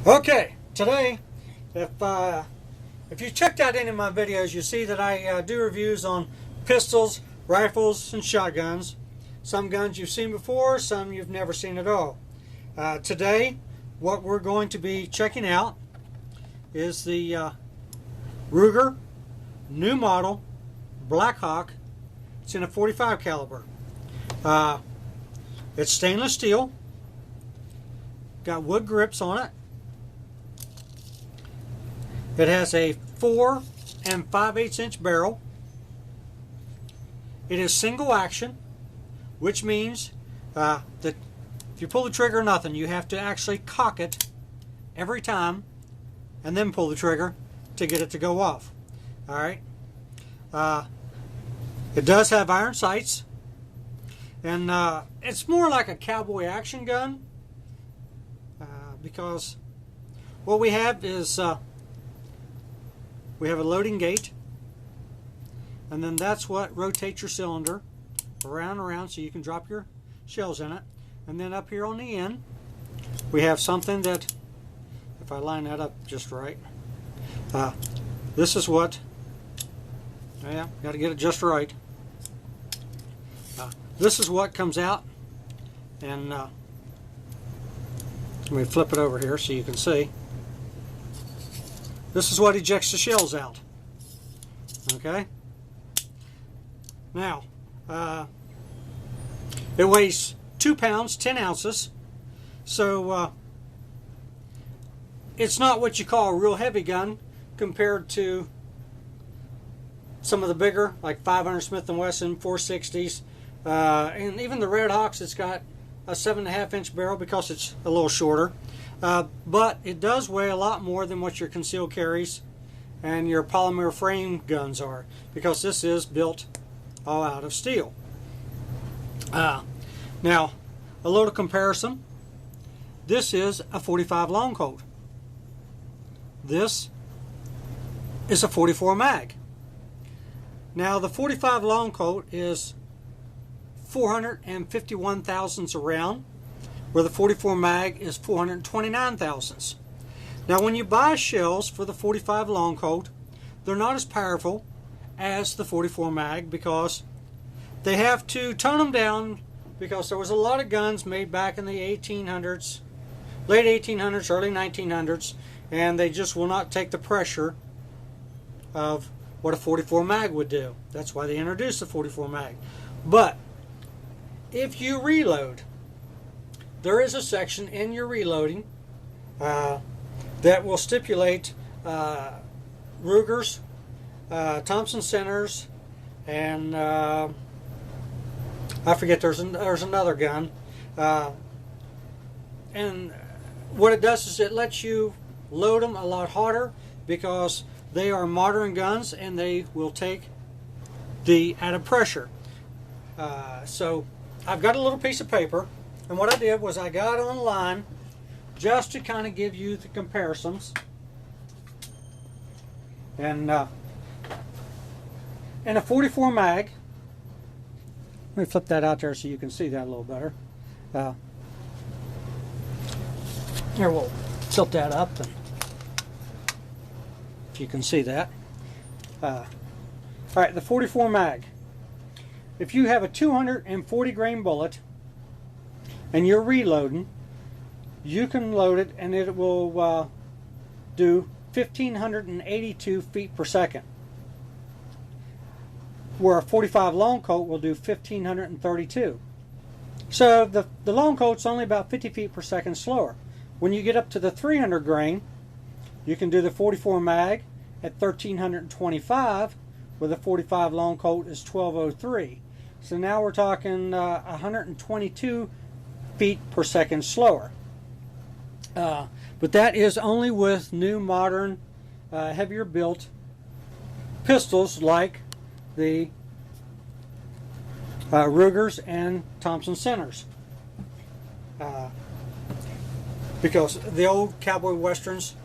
Okay, today, if you checked out any of my videos, you see that I do reviews on pistols, rifles, and shotguns. Some guns you've seen before, some you've never seen at all. Today, what we're going to be checking out is the Ruger new model Blackhawk. It's in a .45 caliber. It's stainless steel, got wood grips on it. It has a 4 5/8 inch barrel. It is single action, which means that if you pull the trigger or nothing, you have to actually cock it every time and then pull the trigger to get it to go off. Alright. It does have iron sights, and it's more like a cowboy action gun because what we have is we have a loading gate, and then that's what rotates your cylinder around and around so you can drop your shells in it. And then up here on the end we have something that, if I line that up just right, this is what, yeah, got to get it just right. This is what comes out, and let me flip it over here so you can see. This is what ejects the shells out. Okay? Now, it weighs 2 pounds, 10 ounces. So, it's not what you call a real heavy gun compared to some of the bigger, like 500 Smith & Wesson, 460s. And even the Red Hawks, it's got a 7.5 inch barrel because it's a little shorter. But it does weigh a lot more than what your concealed carries and your polymer frame guns are, because this is built all out of steel. Now, a little comparison. This is a .45 long Colt. This is a .44 mag. Now, the .45 long Colt is 451 thousandths a round, where the .44 mag is 429 thousandths. Now, when you buy shells for the .45 long Colt, they're not as powerful as the .44 mag because they have to tone them down, because there was a lot of guns made back in the 1800s, late 1800s, early 1900s, and they just will not take the pressure of what a .44 mag would do. That's why they introduced the .44 mag. But if you reload, there is a section in your reloading that will stipulate Rugers, Thompson Centers, and I forget, there's another gun. And what it does is it lets you load them a lot harder, because they are modern guns and they will take the added pressure. So I've got a little piece of paper, and what I did was I got online just to kind of give you the comparisons. And in a .44 mag, let me flip that out there so you can see that a little better. Here, we'll tilt that up, and if you can see that. Alright, the .44 mag. If you have a 240 grain bullet and you're reloading, you can load it and it will do 1,582 feet per second, where a .45 long Colt will do 1,532. So the long Colt's only about 50 feet per second slower. When you get up to the 300 grain, you can do the .44 mag at 1,325, where the .45 long Colt is 1,203. So now we're talking 122 feet per second slower. But that is only with new, modern, heavier built pistols like the Rugers and Thompson Centers. Because the old cowboy westerns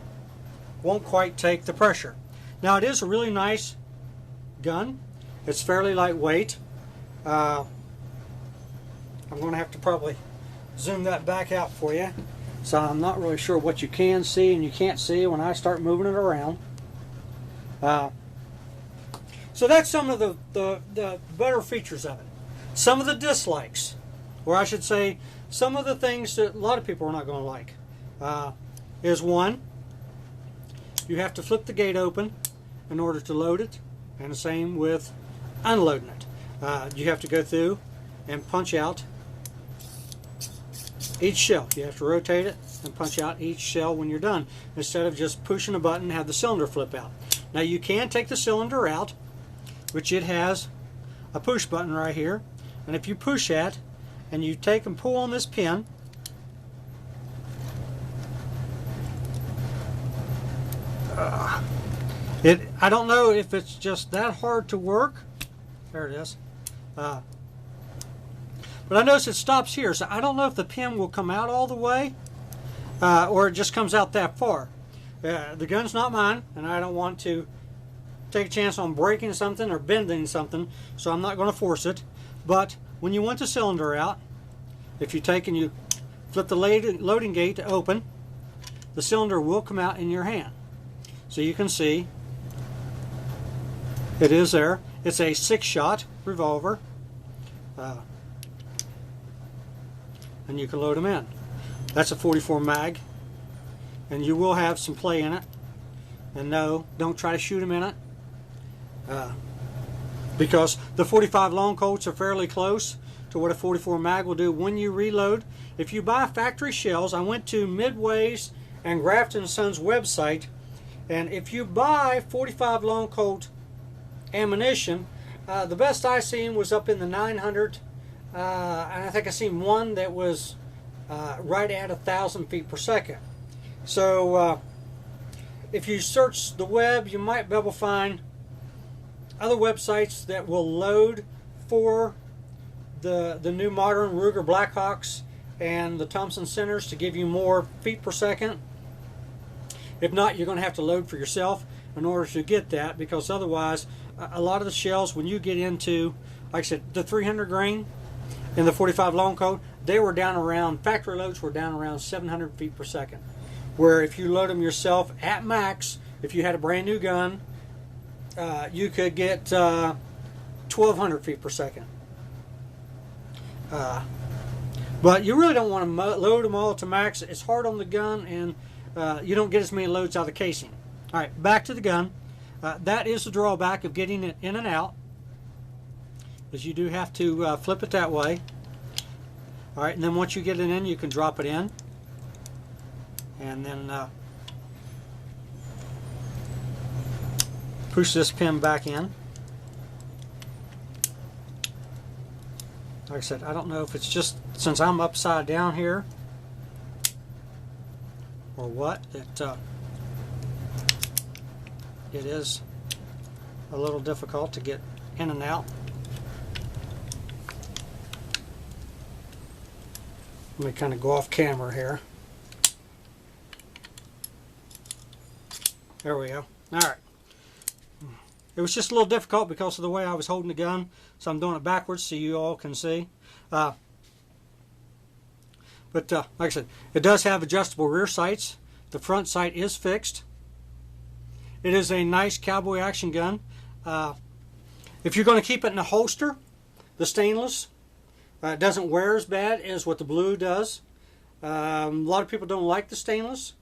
won't quite take the pressure. Now, it is a really nice gun. It's fairly lightweight. I'm going to have to probably zoom that back out for you. So I'm not really sure what you can see and you can't see when I start moving it around. So that's some of the better features of it. Some of the dislikes, or I should say, some of the things that a lot of people are not going to like, is one, you have to flip the gate open in order to load it, and the same with unloading it. You have to go through and punch out each shell. You have to rotate it and punch out each shell when you're done, instead of just pushing a button and have the cylinder flip out. Now you can take the cylinder out, which it has a push button right here, and if you push that and you take and pull on this pin, I don't know if it's just that hard to work. There it is. But I notice it stops here, so I don't know if the pin will come out all the way or it just comes out that far. The gun's not mine, and I don't want to take a chance on breaking something or bending something, so I'm not going to force it. But when you want the cylinder out, if you take and you flip the loading gate to open, the cylinder will come out in your hand. So you can see it is there. It's a 6-shot revolver, and you can load them in. That's a 44 mag, and you will have some play in it. And no, don't try to shoot them in it, because the 45 long Colts are fairly close to what a 44 mag will do when you reload. If you buy factory shells, I went to Midway's and Grafton & Sons website, and if you buy 45 long Colt ammunition, the best I seen was up in the 900, and I think I seen one that was right at 1,000 feet per second. So if you search the web, you might be able to find other websites that will load for the new modern Ruger Blackhawks and the Thompson Centers to give you more feet per second. If not, you're going to have to load for yourself in order to get that, because otherwise a lot of the shells, when you get into, like I said, the 300 grain in the 45 long Colt, they were down around, factory loads were down around 700 feet per second. Where if you load them yourself at max, if you had a brand new gun, you could get 1,200 feet per second. But you really don't want to load them all to max. It's hard on the gun, and you don't get as many loads out of the casing. All right, back to the gun. That is the drawback of getting it in and out, is you do have to flip it that way. All right, and then once you get it in, you can drop it in, and then push this pin back in. Like I said, I don't know if it's just since I'm upside down here or what, that it is a little difficult to get in and out. Let me kind of go off camera here. There we go. All right. It was just a little difficult because of the way I was holding the gun, so I'm doing it backwards so you all can see. But like I said, it does have adjustable rear sights. The front sight is fixed. It is a nice Cowboy action gun. If you're going to keep it in a holster, the stainless, it doesn't wear as bad as what the blue does. A lot of people don't like the stainless,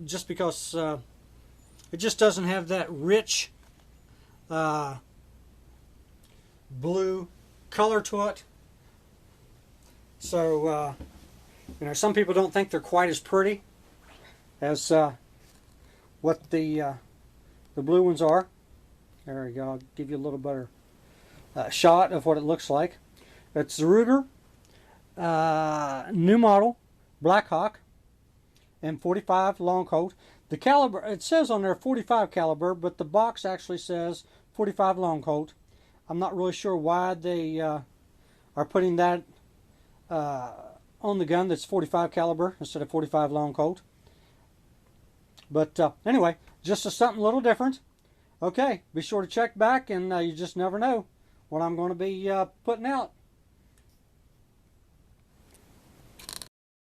just because it just doesn't have that rich blue color to it. So you know, some people don't think they're quite as pretty as what the blue ones are. There we go. I'll give you a little better shot of what it looks like. It's the Ruger new model Blackhawk and 45 long Colt. The caliber, it says on there 45 caliber, but the box actually says 45 long Colt. I'm not really sure why they are putting that on the gun that's 45 caliber instead of 45 long Colt. But anyway, just something a little different. Okay, be sure to check back, and you just never know what I'm going to be putting out.